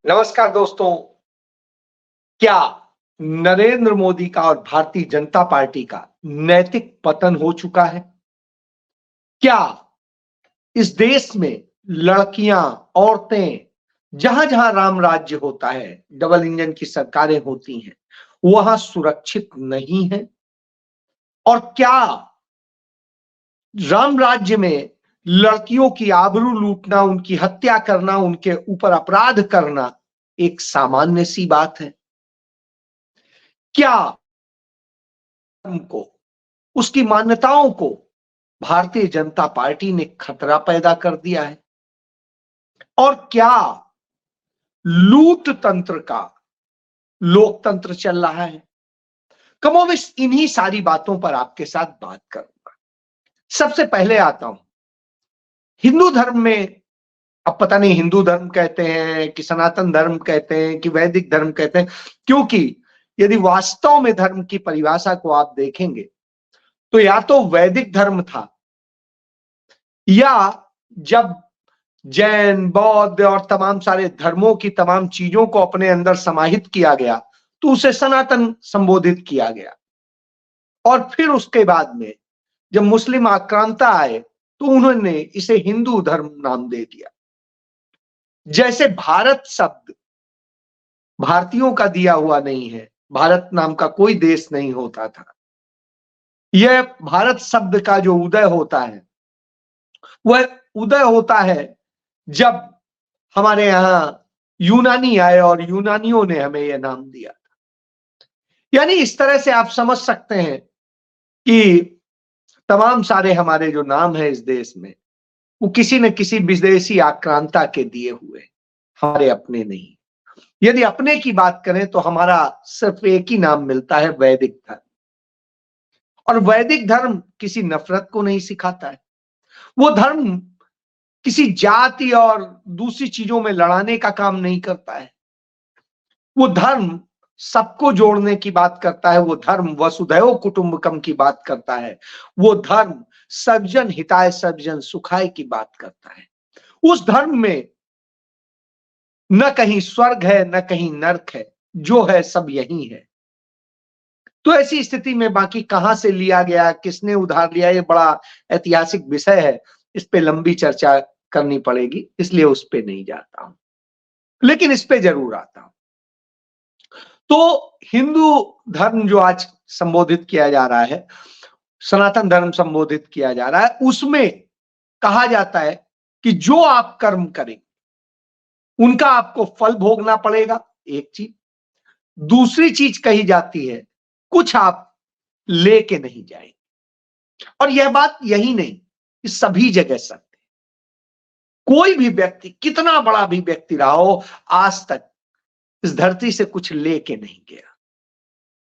नमस्कार दोस्तों। क्या नरेंद्र मोदी का और भारतीय जनता पार्टी का नैतिक पतन हो चुका है? क्या इस देश में लड़कियां, औरतें, जहां-जहां राम राज्य होता है, डबल इंजन की सरकारें होती हैं, वहां सुरक्षित नहीं है? और क्या राम राज्य में लड़कियों की आबरू लूटना, उनकी हत्या करना, उनके ऊपर अपराध करना एक सामान्य सी बात है? क्या को उसकी मान्यताओं को भारतीय जनता पार्टी ने खतरा पैदा कर दिया है? और क्या लूट तंत्र का लोकतंत्र चल रहा है? कमोबेश इन्हीं सारी बातों पर आपके साथ बात करूंगा। सबसे पहले आता हूं हिंदू धर्म में। अब पता नहीं हिंदू धर्म कहते हैं कि सनातन धर्म कहते हैं कि वैदिक धर्म कहते हैं, क्योंकि यदि वास्तव में धर्म की परिभाषा को आप देखेंगे तो या तो वैदिक धर्म था, या जब जैन, बौद्ध और तमाम सारे धर्मों की तमाम चीजों को अपने अंदर समाहित किया गया तो उसे सनातन संबोधित किया गया। और फिर उसके बाद में जब मुस्लिम आक्रांता आए तो उन्होंने इसे हिंदू धर्म नाम दे दिया। जैसे भारत शब्द भारतीयों का दिया हुआ नहीं है, भारत नाम का कोई देश नहीं होता था। यह भारत शब्द का जो उदय होता है वह उदय होता है जब हमारे यहां यूनानी आए और यूनानियों ने हमें यह नाम दिया। यानी इस तरह से आप समझ सकते हैं कि तमाम सारे हमारे जो नाम है इस देश में वो किसी न किसी विदेशी आक्रांता के दिए हुए, हमारे अपने नहीं। यदि अपने की बात करें तो हमारा सिर्फ एक ही नाम मिलता है, वैदिक धर्म। और वैदिक धर्म किसी नफरत को नहीं सिखाता है। वो धर्म किसी जाति और दूसरी चीजों में लड़ाने का काम नहीं करता है। वो धर्म सबको जोड़ने की बात करता है। वो धर्म वसुधैव कुटुंबकम की बात करता है। वो धर्म सर्वजन हिताय सर्वजन सुखाय की बात करता है। उस धर्म में न कहीं स्वर्ग है न कहीं नरक है, जो है सब यही है। तो ऐसी स्थिति में बाकी कहां से लिया गया, किसने उधार लिया, ये बड़ा ऐतिहासिक विषय है, इस पे लंबी चर्चा करनी पड़ेगी, इसलिए उस पे नहीं जाता हूं, लेकिन इस पे जरूर आता हूं। तो हिंदू धर्म जो आज संबोधित किया जा रहा है, सनातन धर्म संबोधित किया जा रहा है, उसमें कहा जाता है कि जो आप कर्म करें उनका आपको फल भोगना पड़ेगा, एक चीज। दूसरी चीज कही जाती है कुछ आप लेके नहीं जाएंगे। और यह बात यही नहीं, इस सभी जगह सत्य। कोई भी व्यक्ति, कितना बड़ा भी व्यक्ति रहा हो, आज तक इस धरती से कुछ लेके नहीं गया।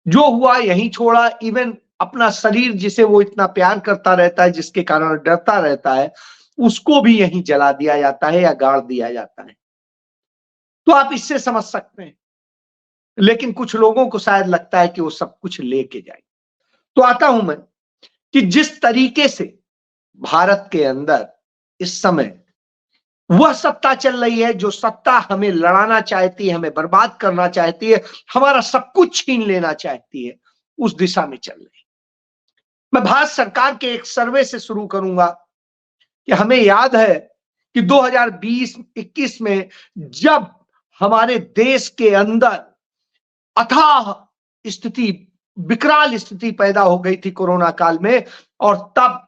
जो हुआ यहीं छोड़ा। इवन अपना शरीर जिसे वो इतना प्यार करता रहता है, जिसके कारण डरता रहता है, उसको भी यहीं जला दिया जाता है या गाड़ दिया जाता है। तो आप इससे समझ सकते हैं। लेकिन कुछ लोगों को शायद लगता है कि वो सब कुछ लेके जाए। तो आता हूं मैं कि जिस तरीके से भारत के अंदर इस समय वह सत्ता चल रही है, जो सत्ता हमें लड़ाना चाहती है, हमें बर्बाद करना चाहती है, हमारा सब कुछ छीन लेना चाहती है, उस दिशा में चल रही है। मैं भारत सरकार के एक सर्वे से शुरू करूंगा कि हमें याद है कि 2020-21 में जब हमारे देश के अंदर अथाह स्थिति, विकराल स्थिति पैदा हो गई थी कोरोना काल में, और तब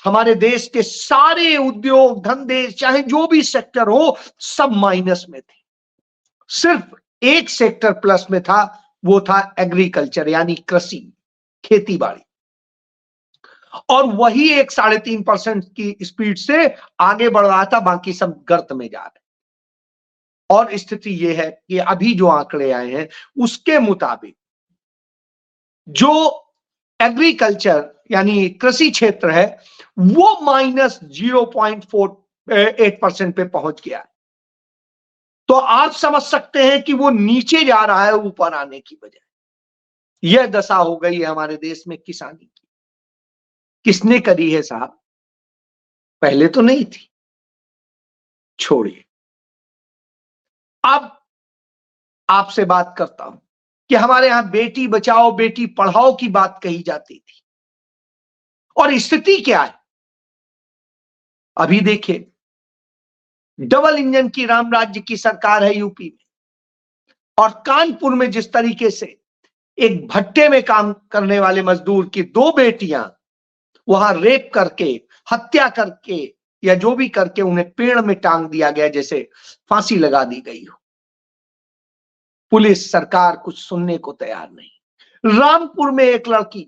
हमारे देश के सारे उद्योग धंधे, चाहे जो भी सेक्टर हो, सब माइनस में थे। सिर्फ एक सेक्टर प्लस में था, वो था एग्रीकल्चर, यानी कृषि, खेती बाड़ी। और वही एक 3.5% की स्पीड से आगे बढ़ रहा था, बाकी सब गर्त में जा रहे। और स्थिति यह है कि अभी जो आंकड़े आए हैं उसके मुताबिक जो एग्रीकल्चर यानी कृषि क्षेत्र है वो -0.48% पे पहुंच गया है। तो आप समझ सकते हैं कि वो नीचे जा रहा है ऊपर आने की बजाय। यह दशा हो गई है हमारे देश में किसानी की। किसने करी है साहब? पहले तो नहीं थी, छोड़िए। अब आपसे बात करता हूं कि हमारे यहां बेटी बचाओ बेटी पढ़ाओ की बात कही जाती थी, और स्थिति क्या है अभी देखिए। डबल इंजन की राम राज्य की सरकार है यूपी में, और कानपुर में जिस तरीके से एक भट्टे में काम करने वाले मजदूर की दो बेटियां वहां रेप करके, हत्या करके, या जो भी करके उन्हें पेड़ में टांग दिया गया, जैसे फांसी लगा दी गई हो। पुलिस सरकार कुछ सुनने को तैयार नहीं। रामपुर में एक लड़की,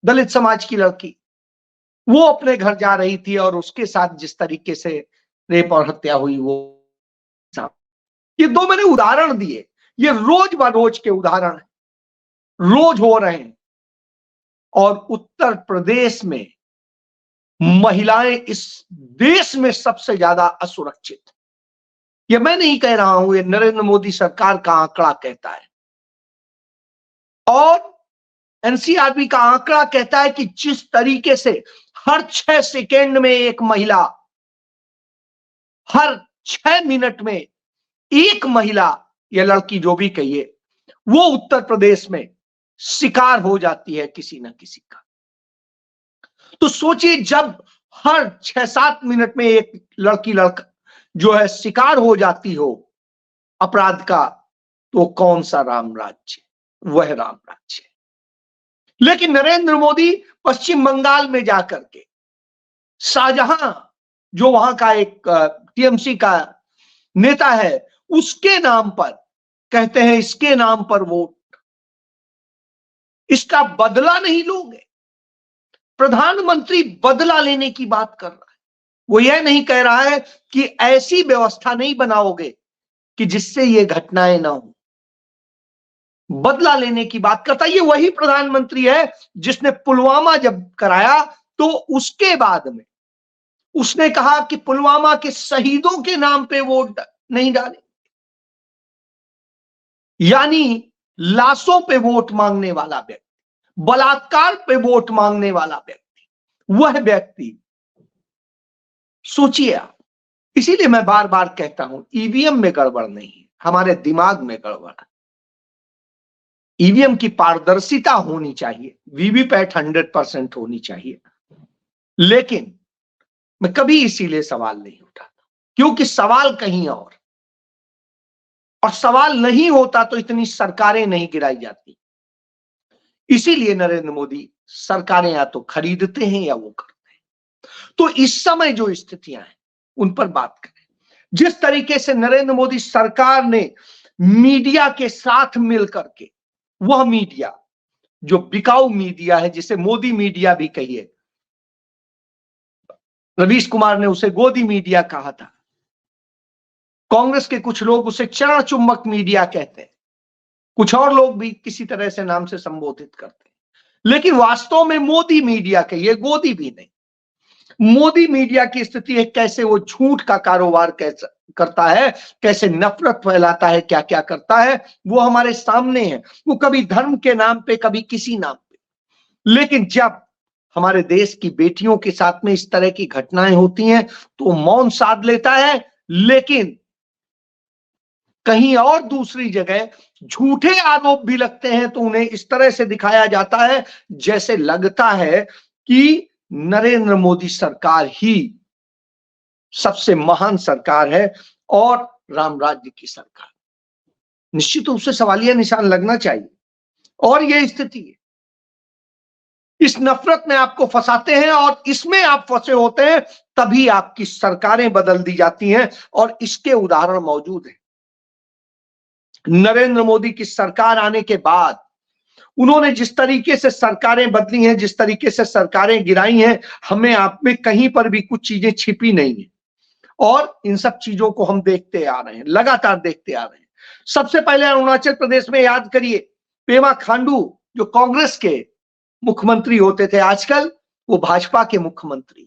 दलित समाज की लड़की, वो अपने घर जा रही थी और उसके साथ जिस तरीके से रेप और हत्या हुई, वो ये दो मैंने उदाहरण दिए, ये रोज बरोज के उदाहरण है, रोज हो रहे हैं। और उत्तर प्रदेश में महिलाएं इस देश में सबसे ज्यादा असुरक्षित। ये मैं नहीं कह रहा हूं, ये नरेंद्र मोदी सरकार का आंकड़ा कहता है, और एनसीआरबी का आंकड़ा कहता है कि जिस तरीके से हर 6 सेकेंड में एक महिला, हर 6 मिनट में एक महिला या लड़की जो भी कहिए, वो उत्तर प्रदेश में शिकार हो जाती है किसी ना किसी का। तो सोचिए, जब हर 6-7 मिनट में एक लड़की लड़का जो है शिकार हो जाती हो अपराध का, तो कौन सा राम राज्य? वह राम राज्य। लेकिन नरेंद्र मोदी पश्चिम बंगाल में जाकर के शाहजहां, जो वहां का एक टीएमसी का नेता है, उसके नाम पर कहते हैं इसके नाम पर वोट, इसका बदला नहीं लोगे। प्रधानमंत्री बदला लेने की बात कर रहा है, वो यह नहीं कह रहा है कि ऐसी व्यवस्था नहीं बनाओगे कि जिससे ये घटनाएं ना हो। बदला लेने की बात करता है। ये वही प्रधानमंत्री है जिसने पुलवामा जब कराया तो उसके बाद में उसने कहा कि पुलवामा के शहीदों के नाम पे वोट नहीं डाले, यानी लाशों पे वोट मांगने वाला व्यक्ति, बलात्कार पे वोट मांगने वाला व्यक्ति, वह व्यक्ति। सोचिए आप। इसीलिए मैं बार बार कहता हूं, ईवीएम में गड़बड़ नहीं है, हमारे दिमाग में गड़बड़ है। ईवीएम की पारदर्शिता होनी चाहिए, वीवीपैट 100% होनी चाहिए, लेकिन मैं कभी इसीलिए सवाल नहीं उठाता, क्योंकि सवाल कहीं और सवाल नहीं होता तो इतनी सरकारें नहीं गिराई जाती। इसीलिए नरेंद्र मोदी सरकारें या तो खरीदते हैं या वो करते हैं। तो इस समय जो स्थितियां हैं उन पर बात करें। जिस तरीके से नरेंद्र मोदी सरकार ने मीडिया के साथ मिलकर के, वह मीडिया जो बिकाऊ मीडिया है, जिसे मोदी मीडिया भी कहिए, रवीश कुमार ने उसे गोदी मीडिया कहा था, कांग्रेस के कुछ लोग उसे चरण चुंबक मीडिया कहते हैं, कुछ और लोग भी किसी तरह से नाम से संबोधित करते हैं, लेकिन वास्तव में मोदी मीडिया कहिए, गोदी भी नहीं। मोदी मीडिया की स्थिति है कैसे वो झूठ का कारोबार कैसे करता है, कैसे नफरत फैलाता है, क्या क्या करता है, वो हमारे सामने है। वो कभी धर्म के नाम पे, कभी किसी नाम पे, लेकिन जब हमारे देश की बेटियों के साथ में इस तरह की घटनाएं होती हैं तो मौन साध लेता है। लेकिन कहीं और दूसरी जगह झूठे आरोप भी लगते हैं तो उन्हें इस तरह से दिखाया जाता है जैसे लगता है कि नरेंद्र मोदी सरकार ही सबसे महान सरकार है और राम राज्य की सरकार। निश्चित रूप से सवालिया निशान लगना चाहिए, और यह स्थिति है। इस नफरत में आपको फंसाते हैं और इसमें आप फंसे होते हैं, तभी आपकी सरकारें बदल दी जाती हैं, और इसके उदाहरण मौजूद हैं। नरेंद्र मोदी की सरकार आने के बाद उन्होंने जिस तरीके से सरकारें बदली हैं, जिस तरीके से सरकारें गिराई हैं, हमें आप में कहीं पर भी कुछ चीजें छिपी नहीं है, और इन सब चीजों को हम देखते आ रहे हैं, लगातार देखते आ रहे हैं। सबसे पहले अरुणाचल प्रदेश में याद करिए, पेमा खांडू जो कांग्रेस के मुख्यमंत्री होते थे, आजकल वो भाजपा के मुख्यमंत्री,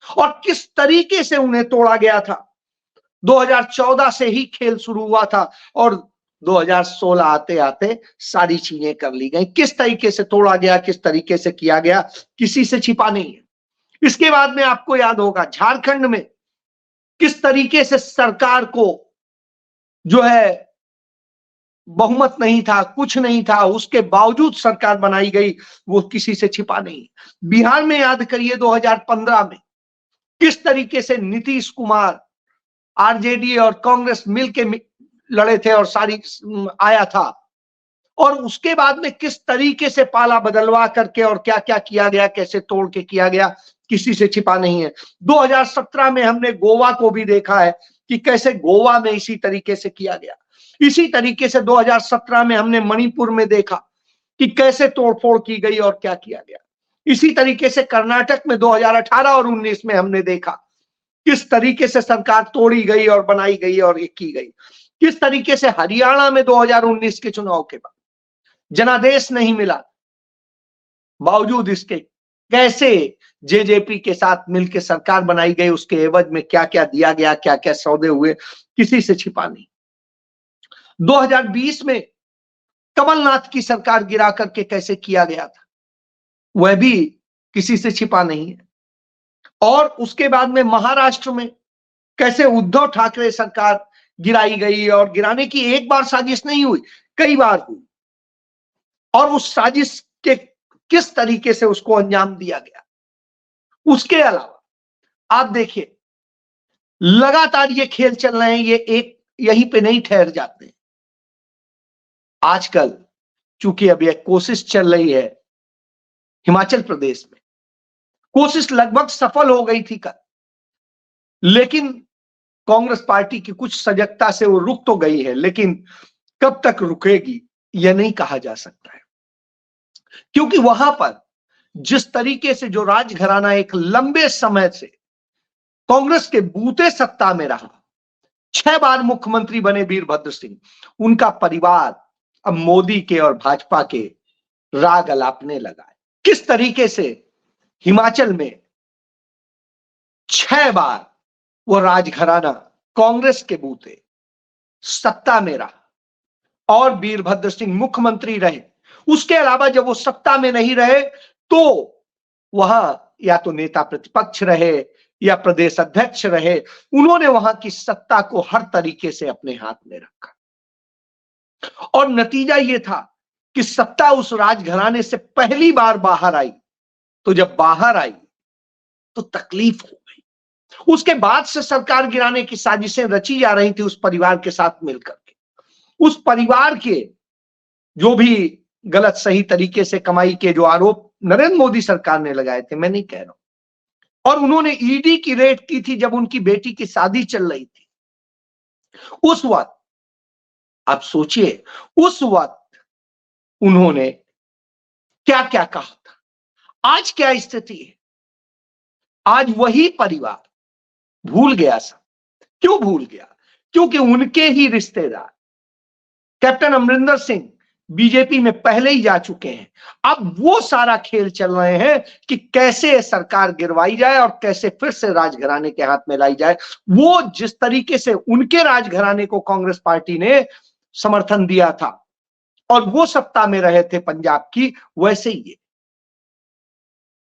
और किस तरीके से उन्हें तोड़ा गया था। 2014 से ही खेल शुरू हुआ था और 2016 आते आते सारी चीजें कर ली गई। किस तरीके से तोड़ा गया, किस तरीके से किया गया, किसी से छिपा नहीं है। इसके बाद में आपको याद होगा झारखंड में किस तरीके से सरकार को जो है बहुमत नहीं था, कुछ नहीं था, उसके बावजूद सरकार बनाई गई, वो किसी से छिपा नहीं। बिहार में याद करिए 2015 में किस तरीके से नीतीश कुमार, आरजेडी और कांग्रेस मिलके लड़े थे और सारी आया था, और उसके बाद में किस तरीके से पाला बदलवा करके और क्या क्या किया गया, कैसे तोड़ के किया गया, किसी से छिपा नहीं है। 2017 में हमने गोवा को भी देखा है कि कैसे गोवा में इसी तरीके से किया गया। इसी तरीके से 2017 में हमने मणिपुर में देखा कि कैसे तोड़फोड़ की गई और क्या किया गया। इसी तरीके से कर्नाटक में 2018 और 19 में हमने देखा किस तरीके से सरकार तोड़ी गई और बनाई गई और ये की गई। किस तरीके से हरियाणा में 2019 के चुनाव के बाद जनादेश नहीं मिला, बावजूद इसके कैसे जेजेपी के साथ मिलकर सरकार बनाई गई, उसके एवज में क्या क्या दिया गया, क्या क्या सौदे हुए, किसी से छिपा नहीं। 2020 में कमलनाथ की सरकार गिरा करके कैसे किया गया था, वह भी किसी से छिपा नहीं है। और उसके बाद में महाराष्ट्र में कैसे उद्धव ठाकरे सरकार गिराई गई, और गिराने की एक बार साजिश नहीं हुई, कई बार हुई, और उस साजिश के किस तरीके से उसको अंजाम दिया गया। उसके अलावा आप देखिए लगातार ये खेल चल रहे हैं, ये एक यहीं पे नहीं ठहर जाते। आजकल चूंकि अब यह कोशिश चल रही है हिमाचल प्रदेश में, कोशिश लगभग सफल हो गई थी कल, लेकिन कांग्रेस पार्टी की कुछ सजगता से वो रुक तो गई है, लेकिन कब तक रुकेगी यह नहीं कहा जा सकता है। क्योंकि वहां पर जिस तरीके से जो राजघराना एक लंबे समय से कांग्रेस के बूते सत्ता में रहा, 6 बार मुख्यमंत्री बने वीरभद्र सिंह, उनका परिवार अब मोदी के और भाजपा के राग अलापने लगा है। किस तरीके से हिमाचल में 6 बार वो राजघराना कांग्रेस के बूते सत्ता में रहा और वीरभद्र सिंह मुख्यमंत्री रहे। उसके अलावा जब वो सत्ता में नहीं रहे तो वहां या तो नेता प्रतिपक्ष रहे या प्रदेश अध्यक्ष रहे, उन्होंने वहां की सत्ता को हर तरीके से अपने हाथ में रखा, और नतीजा यह था कि सत्ता उस राजघराने से पहली बार बाहर आई। तो जब बाहर आई तो तकलीफ हो गई। उसके बाद से सरकार गिराने की साजिशें रची जा रही थी उस परिवार के साथ मिलकर के। उस परिवार के जो भी गलत सही तरीके से कमाई के जो आरोप नरेंद्र मोदी सरकार ने लगाए थे, मैं नहीं कह रहा हूं, और उन्होंने ईडी की रेड की थी जब उनकी बेटी की शादी चल रही थी। उस वक्त आप सोचिए, उस वक्त उन्होंने क्या क्या कहा था। आज क्या स्थिति है? आज वही परिवार भूल गया सब। क्यों भूल गया? क्योंकि उनके ही रिश्तेदार कैप्टन अमरिंदर सिंह बीजेपी में पहले ही जा चुके हैं। अब वो सारा खेल चल रहे हैं कि कैसे सरकार गिरवाई जाए और कैसे फिर से राजघराने के हाथ में लाई जाए। वो जिस तरीके से उनके राजघराने को कांग्रेस पार्टी ने समर्थन दिया था और वो सत्ता में रहे थे पंजाब की, वैसे ही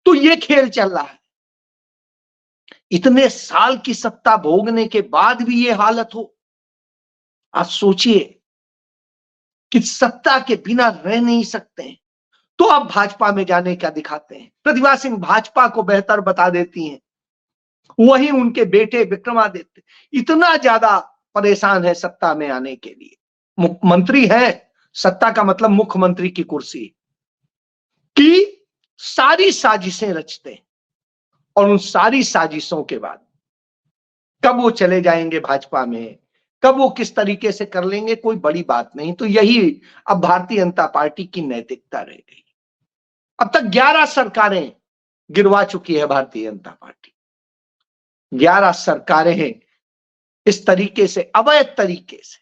तो ये खेल चल रहा है। इतने साल की सत्ता भोगने के बाद भी ये हालत हो। आप सोचिए कि सत्ता के बिना रह नहीं सकते हैं, तो आप भाजपा में जाने का दिखाते हैं। प्रतिभा सिंह भाजपा को बेहतर बता देती हैं, वही उनके बेटे विक्रमादित्य इतना ज्यादा परेशान है सत्ता में आने के लिए। मुख्यमंत्री है, सत्ता का मतलब मुख्यमंत्री की कुर्सी की सारी साजिशें रचते हैं, और उन सारी साजिशों के बाद कब वो चले जाएंगे भाजपा में, कब वो किस तरीके से कर लेंगे, कोई बड़ी बात नहीं। तो यही अब भारतीय जनता पार्टी की नैतिकता रह गई। अब तक 11 सरकारें गिरवा चुकी है भारतीय जनता पार्टी। 11 सरकारें इस तरीके से अवैध तरीके से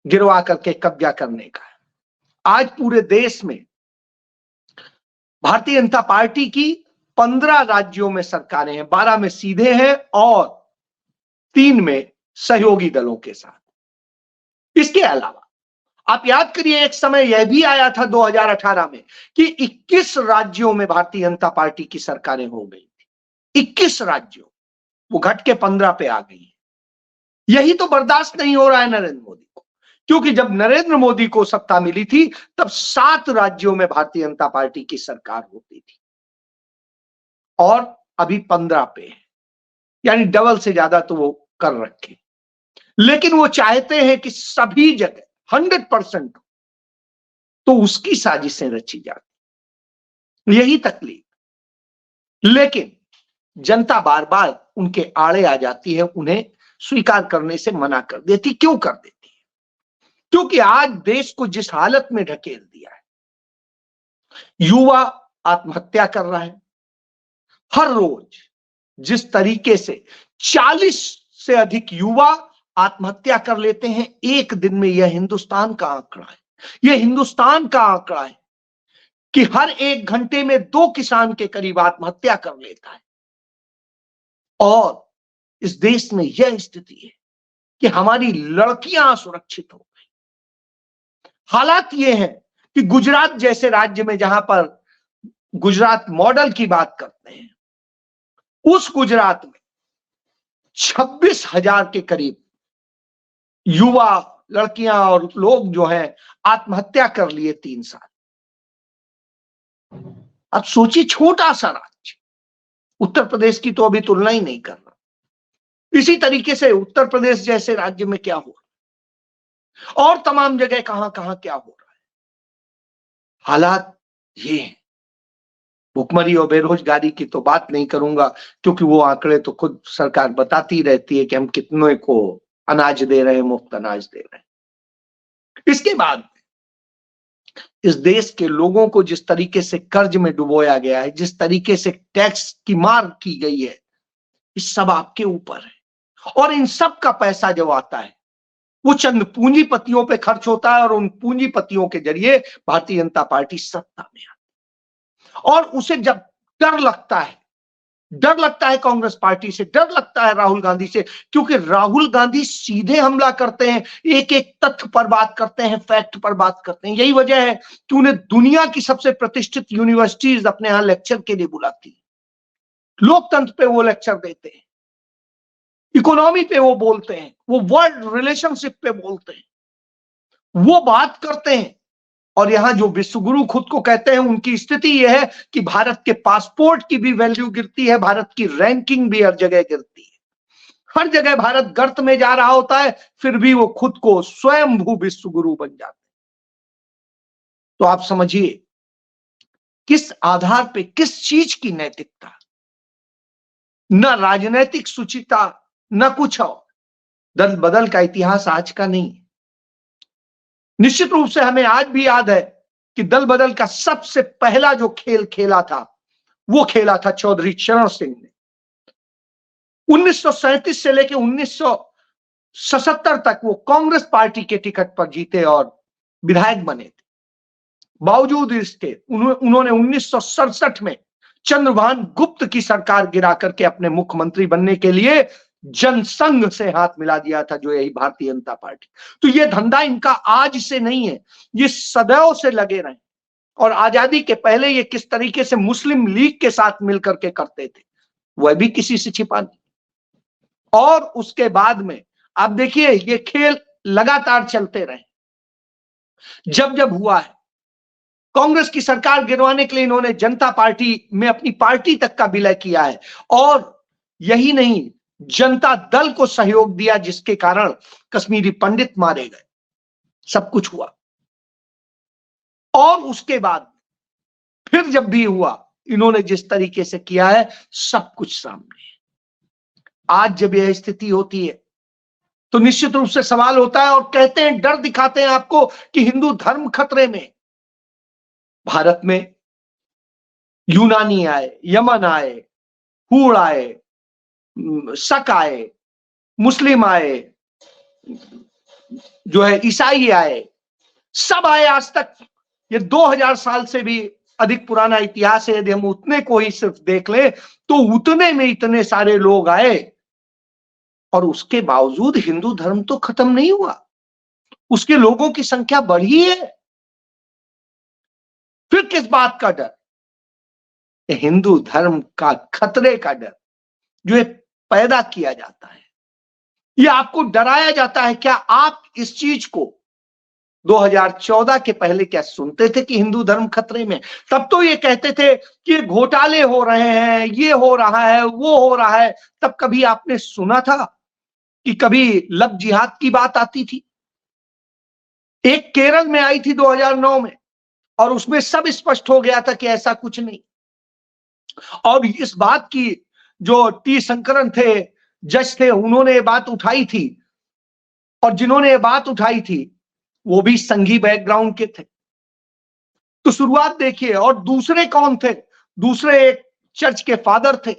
गिरवा करके कब्जा करने का है। आज पूरे देश में भारतीय जनता पार्टी की 15 राज्यों में सरकारें हैं, 12 में सीधे हैं और 3 में सहयोगी दलों के साथ। इसके अलावा आप याद करिए, एक समय यह भी आया था 2018 में कि 21 राज्यों में भारतीय जनता पार्टी की सरकारें हो गई थी। 21 राज्यों, वो घट के 15 पे आ गई है। यही तो बर्दाश्त नहीं हो रहा है नरेंद्र मोदी को, क्योंकि जब नरेंद्र मोदी को सत्ता मिली थी तब 7 राज्यों में भारतीय जनता पार्टी की सरकार होती थी और अभी 15 पे है, यानी डबल से ज्यादा तो वो कर रखे। लेकिन वो चाहते हैं कि सभी जगह 100% तो उसकी साजिशें रची जाती, यही तकलीफ। लेकिन जनता बार बार उनके आड़े आ जाती है, उन्हें स्वीकार करने से मना कर देती। क्यों कर देती है? क्योंकि आज देश को जिस हालत में ढकेल दिया है, युवा आत्महत्या कर रहा है हर रोज, जिस तरीके से 40 से अधिक युवा आत्महत्या कर लेते हैं एक दिन में, यह हिंदुस्तान का आंकड़ा है। यह हिंदुस्तान का आंकड़ा है कि हर 1 घंटे में 2 किसान के करीब आत्महत्या कर लेता है। और इस देश में यह स्थिति है कि हमारी लड़कियां असुरक्षित हो गई। हालात यह है कि गुजरात जैसे राज्य में, जहां पर गुजरात मॉडल की बात करते हैं, उस गुजरात में 26,000 के करीब युवा, लड़कियां और लोग जो हैं आत्महत्या कर लिए 3 साल। अब सोचिए, छोटा सा राज्य, उत्तर प्रदेश की तो अभी तुलना ही नहीं कर रहा। इसी तरीके से उत्तर प्रदेश जैसे राज्य में क्या हो रहा है और तमाम जगह कहां कहां क्या हो रहा है। हालात ये हैं। भुखमरी और बेरोजगारी की तो बात नहीं करूंगा, क्योंकि वो आंकड़े तो खुद सरकार बताती रहती है कि हम कितने को अनाज दे रहे हैं, मुफ्त अनाज दे रहे हैं। इसके बाद इस देश के लोगों को जिस तरीके से कर्ज में डुबोया गया है, जिस तरीके से टैक्स की मार की गई है, इस सब आपके ऊपर है। और इन सब का पैसा जो आता है वो चंद पूंजीपतियों पे खर्च होता है और उन पूंजीपतियों के जरिए भारतीय जनता पार्टी सत्ता में आती है। और उसे जब डर लगता है कांग्रेस पार्टी से, डर लगता है राहुल गांधी से, क्योंकि राहुल गांधी सीधे हमला करते हैं, एक एक तथ्य पर बात करते हैं, फैक्ट पर बात करते हैं। यही वजह है कि उन्हें दुनिया की सबसे प्रतिष्ठित यूनिवर्सिटीज अपने यहां लेक्चर के लिए बुलाती है। लोकतंत्र पे वो लेक्चर देते हैं, इकोनॉमी पे वो बोलते हैं, वो वर्ल्ड रिलेशनशिप पे बोलते हैं, वो बात करते हैं। और यहां जो विश्वगुरु खुद को कहते हैं, उनकी स्थिति यह है कि भारत के पासपोर्ट की भी वैल्यू गिरती है, भारत की रैंकिंग भी हर जगह गिरती है। हर जगह भारत गर्त में जा रहा होता है, फिर भी वो खुद को स्वयंभू विश्वगुरु बन जाते हैं। तो आप समझिए किस आधार पे, किस चीज की नैतिकता, न राजनैतिक सुचिता, न कुछ और। दल बदल का इतिहास आज का नहीं है। निश्चित रूप से हमें आज भी याद है कि दल बदल का सबसे पहला जो खेल खेला था, वो खेला था चौधरी चरण सिंह ने। 1937 से लेकर 1977 तक वो कांग्रेस पार्टी के टिकट पर जीते और विधायक बने थे। बावजूद इसके उन्होंने 1967 में चंद्रभान गुप्त की सरकार गिरा करके अपने मुख्यमंत्री बनने के लिए जनसंघ से हाथ मिला दिया था, जो यही भारतीय जनता पार्टी। तो ये धंधा इनका आज से नहीं है, ये सदैव से लगे रहे। और आजादी के पहले ये किस तरीके से मुस्लिम लीग के साथ मिलकर के करते थे, वह भी किसी से छिपा नहीं। और उसके बाद में आप देखिए, ये खेल लगातार चलते रहे। जब जब हुआ है, कांग्रेस की सरकार गिरवाने के लिए इन्होंने जनता पार्टी में अपनी पार्टी तक का विलय किया है। और यही नहीं, जनता दल को सहयोग दिया, जिसके कारण कश्मीरी पंडित मारे गए, सब कुछ हुआ। और उसके बाद फिर जब भी हुआ, इन्होंने जिस तरीके से किया है, सब कुछ सामने है। आज जब यह स्थिति होती है तो निश्चित रूप से सवाल होता है, और कहते हैं, डर दिखाते हैं आपको कि हिंदू धर्म खतरे में। भारत में यूनानी आए, यमन आए, हूण आए, शक आए, मुस्लिम आए, जो है ईसाई आए, सब आए। आज तक ये 2000 साल से भी अधिक पुराना इतिहास है। यदि हम उतने को ही सिर्फ देख ले तो उतने में इतने सारे लोग आए, और उसके बावजूद हिंदू धर्म तो खत्म नहीं हुआ, उसके लोगों की संख्या बढ़ी है। फिर किस बात का डर? हिंदू धर्म का खतरे का डर जो है पैदा किया जाता है, ये आपको डराया जाता है। क्या आप इस चीज को 2014 के पहले क्या सुनते थे कि हिंदू धर्म खतरे में? तब तो ये कहते थे कि घोटाले हो रहे हैं, ये हो रहा है, वो हो रहा है। तब कभी आपने सुना था कि कभी लव जिहाद की बात आती थी? एक केरल में आई थी 2009 में, और उसमें सब स्पष्ट हो गया था कि ऐसा कुछ नहीं। और इस बात की जो टी शंकरन थे, जज थे, उन्होंने ये बात उठाई थी, और जिन्होंने ये बात उठाई थी वो भी संघी बैकग्राउंड के थे। तो शुरुआत देखिए। और दूसरे कौन थे? दूसरे एक चर्च के फादर थे,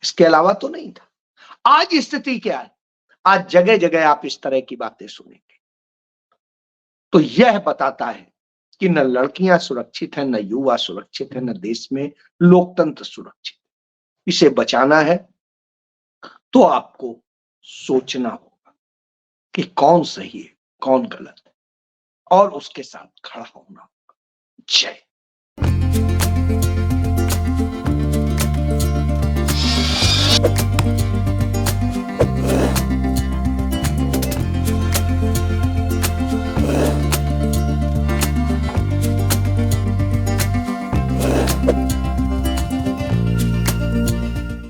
इसके अलावा तो नहीं था। आज स्थिति क्या है? आज जगह जगह आप इस तरह की बातें सुनेंगे। तो यह बताता है कि न लड़कियां सुरक्षित हैं, न युवा सुरक्षित है, न देश में लोकतंत्र सुरक्षित। इसे बचाना है तो आपको सोचना होगा कि कौन सही है, कौन गलत है, और उसके साथ खड़ा होना होगा। जय